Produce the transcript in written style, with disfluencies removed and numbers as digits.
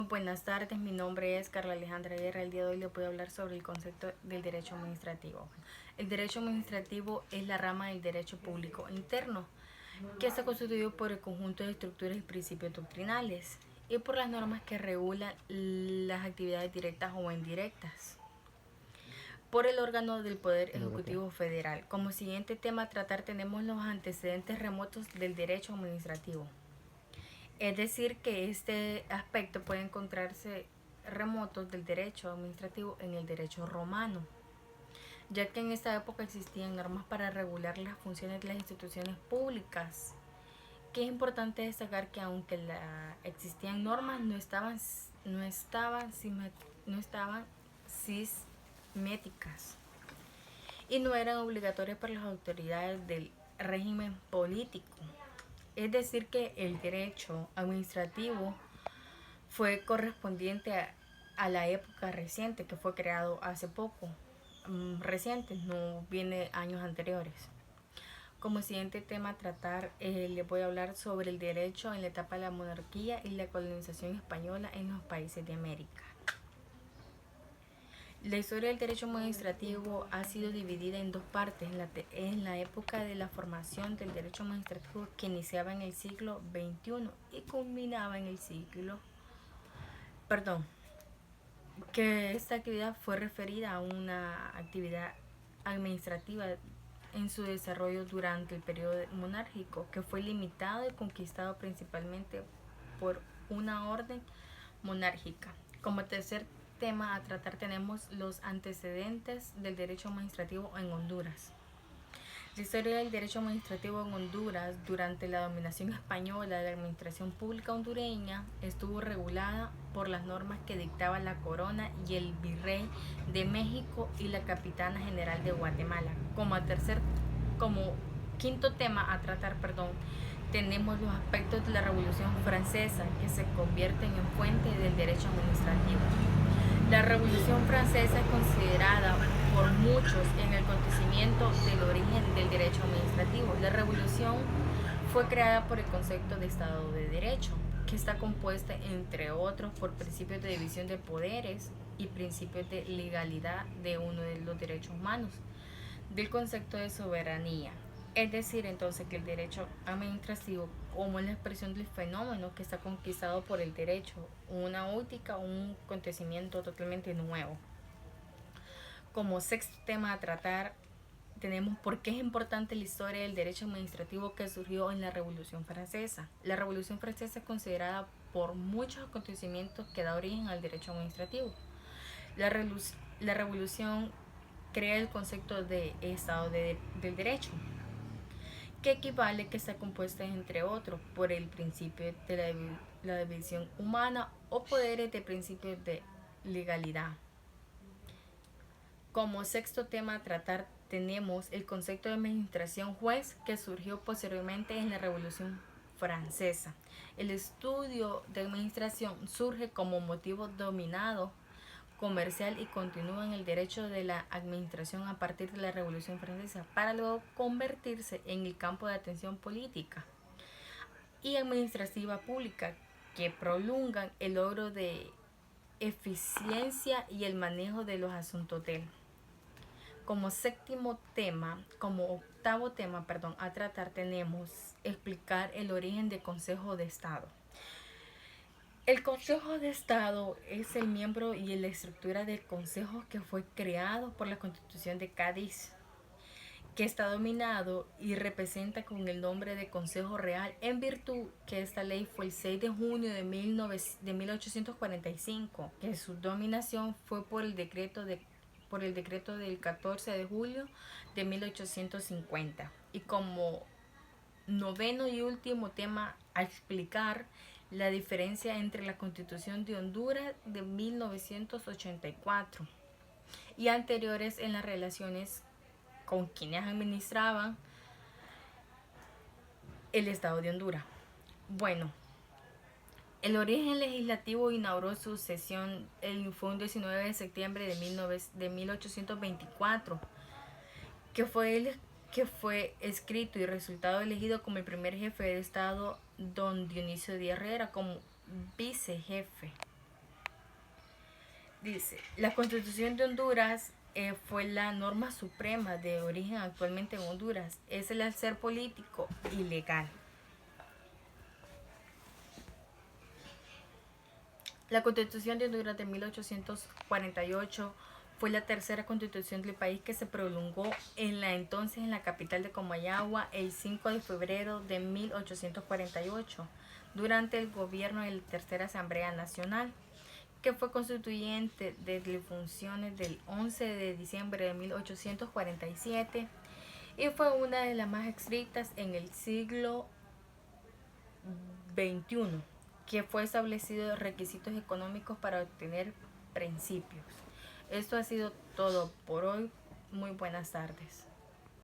Buenas tardes, mi nombre es Carla Alejandra Guerra. El día de hoy les voy a hablar sobre el concepto del derecho administrativo. El derecho administrativo es la rama del derecho público interno, que está constituido por el conjunto de estructuras y principios doctrinales y por las normas que regulan las actividades directas o indirectas por el órgano del Poder Ejecutivo Federal. Como siguiente tema a tratar tenemos los antecedentes remotos del derecho administrativo. Es decir, que este aspecto puede encontrarse remotos del derecho administrativo en el derecho romano, ya que en esta época existían normas para regular las funciones de las instituciones públicas. Que es importante destacar que aunque existían normas, no estaban simétricas y no eran obligatorias para las autoridades del régimen político. Es decir, que el derecho administrativo fue correspondiente a la época reciente, que fue creado hace poco, reciente, no viene años anteriores. Como siguiente tema a tratar, les voy a hablar sobre el derecho en la etapa de la monarquía y la colonización española en los países de América. La historia del derecho administrativo ha sido dividida en dos partes. En la época de la formación del derecho administrativo, que iniciaba en el siglo XXI y culminaba en el que esta actividad fue referida a una actividad administrativa en su desarrollo durante el periodo monárquico, que fue limitado y conquistado principalmente por una orden monárquica. Como tercer tema a tratar tenemos los antecedentes del derecho administrativo en Honduras. La historia del derecho administrativo en Honduras durante la dominación española de la administración pública hondureña estuvo regulada por las normas que dictaba la corona y el virrey de México y la capitana general de Guatemala. Como quinto tema a tratar, tenemos los aspectos de la Revolución Francesa, que se convierten en fuente del derecho administrativo. La Revolución Francesa es considerada por muchos en el acontecimiento del origen del derecho administrativo. La revolución fue creada por el concepto de Estado de Derecho, que está compuesta, entre otros, por principios de división de poderes y principios de legalidad de uno de los derechos humanos, del concepto de soberanía. Es decir, entonces, que el derecho administrativo, como es la expresión del fenómeno que está conquistado por el derecho, una óptica, un acontecimiento totalmente nuevo. Como sexto tema a tratar, tenemos por qué es importante la historia del derecho administrativo que surgió en la Revolución Francesa. La Revolución Francesa es considerada por muchos acontecimientos que da origen al derecho administrativo. La Revolución crea el concepto de Estado del Derecho, que equivale que está compuesta, entre otros, por el principio de la división humana o poderes de principios de legalidad. Como sexto tema a tratar tenemos el concepto de administración juez, que surgió posteriormente en la Revolución Francesa. El estudio de administración surge como motivo dominado comercial y continúa en el derecho de la administración a partir de la Revolución Francesa, para luego convertirse en el campo de atención política y administrativa pública, que prolongan el logro de eficiencia y el manejo de los asuntos del. Como octavo tema, a tratar tenemos explicar el origen del Consejo de Estado. El Consejo de Estado es el miembro y la estructura del Consejo que fue creado por la Constitución de Cádiz, que está dominado y representa con el nombre de Consejo Real, en virtud que esta ley fue el 6 de junio de 1845, que su dominación fue por el decreto del 14 de julio de 1850. Y como noveno y último tema a explicar la diferencia entre la Constitución de Honduras de 1984 y anteriores en las relaciones con quienes administraban el Estado de Honduras. Bueno, el origen legislativo inauguró su sesión fue un 19 de septiembre de 1824, que fue escrito y resultado elegido como el primer jefe de Estado don Dionisio de Herrera como vicejefe. Dice, la Constitución de Honduras fue la norma suprema de origen actualmente en Honduras. Es el hacer político y legal. La Constitución de Honduras de 1848 fue la tercera constitución del país que se prolongó en la capital de Comayagua el 5 de febrero de 1848 durante el gobierno de la Tercera Asamblea Nacional, que fue constituyente de funciones del 11 de diciembre de 1847 y fue una de las más estrictas en el siglo XXI, que fue establecido requisitos económicos para obtener principios. Esto ha sido todo por hoy. Muy buenas tardes.